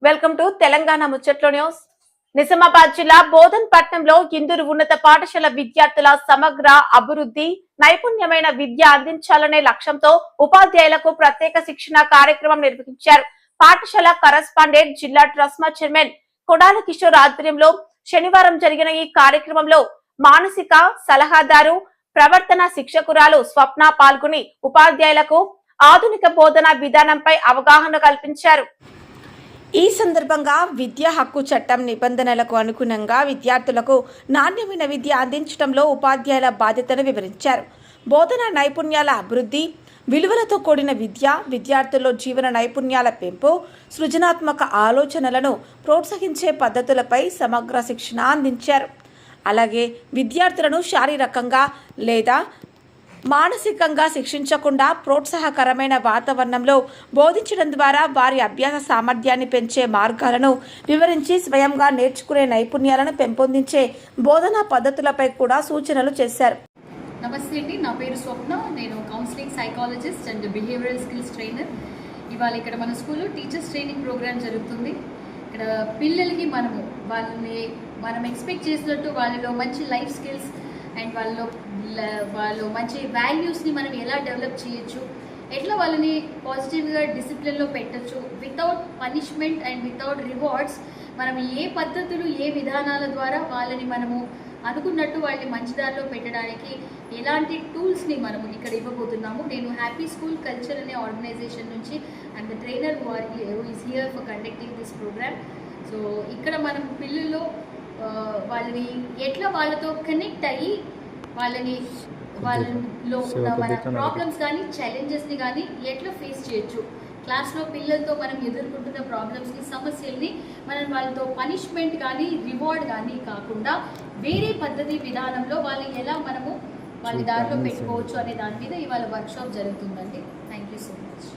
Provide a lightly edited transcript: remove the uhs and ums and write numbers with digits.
Welcome to Telangana ముచ్చట్లో news. Nizamabad జిల్లా బోధన్ పట్నంలో ఇందూరు ఉన్నత పాఠశాల విద్యార్థుల సమగ్ర అభివృద్ధి, నైపుణ్యమైన విద్య అందించాలనే లక్ష్యంతో ఉపాధ్యాయులకు ప్రత్యేక శిక్షణ కార్యక్రమం నిర్వహించారు. పాఠశాల కరస్పాండెంట్, జిల్లా ట్రస్మా చైర్మన్ కొడాల కిషోర్ ఆధ్వర్యంలో శనివారం జరిగిన ఈ కార్యక్రమంలో మానసిక సలహాదారు, ప్రవర్తన శిక్షకురాలు స్వప్న పాల్గొని ఉపాధ్యాయులకు ఆధునిక బోధనా విధానంపై అవగాహన కల్పించారు. ఈ సందర్భంగా విద్యా హక్కు చట్టం నిబంధనలకు అనుగుణంగా విద్యార్థులకు నాణ్యమైన విద్య అందించడంలో ఉపాధ్యాయుల బాధ్యతను వివరించారు. బోధనా నైపుణ్యాల అభివృద్ధి, విలువలతో కూడిన విద్య, విద్యార్థుల్లో జీవన నైపుణ్యాల పెంపు, సృజనాత్మక ఆలోచనలను ప్రోత్సహించే పద్ధతులపై సమగ్ర శిక్షణ అందించారు. అలాగే విద్యార్థులను శారీరకంగా లేదా మానసికంగా శిక్షించకుండా ప్రోత్సాహకరమైన వాతావరణంలో బోధించడం ద్వారా వారి అభ్యాస సామర్థ్యాన్ని పెంచే మార్గాలను వివరించి స్వయంగా నేర్చుకునే నైపుణ్యాలను పెంపొందించే బోధనా పద్ధతులపై కూడా సూచనలు చేశారు. నమస్తే అండి, నా పేరు స్వప్న. నేను counselling psychologist and behavioural skills trainer. ఇవాళ ఇక్కడ మన స్కూల్లో టీచర్స్ ట్రైనింగ్ ప్రోగ్రామ్ జరుగుతుంది. ఇక్కడ పిల్లలకి మనం ఎక్స్పెక్ట్ చేసినట్టు వాళ్ళలో మంచి లైఫ్ స్కిల్స్ అండ్ వాళ్ళు మంచి వాల్యూస్ని మనం ఎలా డెవలప్ చేయొచ్చు, ఎట్లా వాళ్ళని పాజిటివ్గా డిసిప్లిన్లో పెట్టచ్చు without punishment and without rewards. మనం ఏ పద్ధతులు, ఏ విధానాల ద్వారా వాళ్ళని మనము అనుకున్నట్టు వాళ్ళని మంచి దారిలో పెట్టడానికి ఎలాంటి టూల్స్ని మనము ఇక్కడ ఇవ్వబోతున్నాము. నేను హ్యాపీ స్కూల్ కల్చర్ అనే ఆర్గనైజేషన్ నుంచి and the trainer who is here for conducting this program. So ఇక్కడ మనం పిల్లల్లో వాళ్ళని ఎట్లా వాళ్ళతో కనెక్ట్ అయ్యి వాళ్ళలో ఉన్న మన ప్రాబ్లమ్స్ కానీ ఛాలెంజెస్ని కానీ ఎట్లా ఫేస్ చేయొచ్చు, క్లాస్లో పిల్లలతో మనం ఎదుర్కొంటున్న ప్రాబ్లమ్స్ని, సమస్యల్ని మనం వాళ్ళతో పనిష్మెంట్ కానీ రివార్డ్ కానీ కాకుండా వేరే పద్ధతి విధానంలో వాళ్ళు ఎలా మనము వాళ్ళ దారిలో పెట్టుకోవచ్చు అనే దాని మీద ఇవాళ వర్క్షాప్ జరుగుతుందండి. Thank you so much.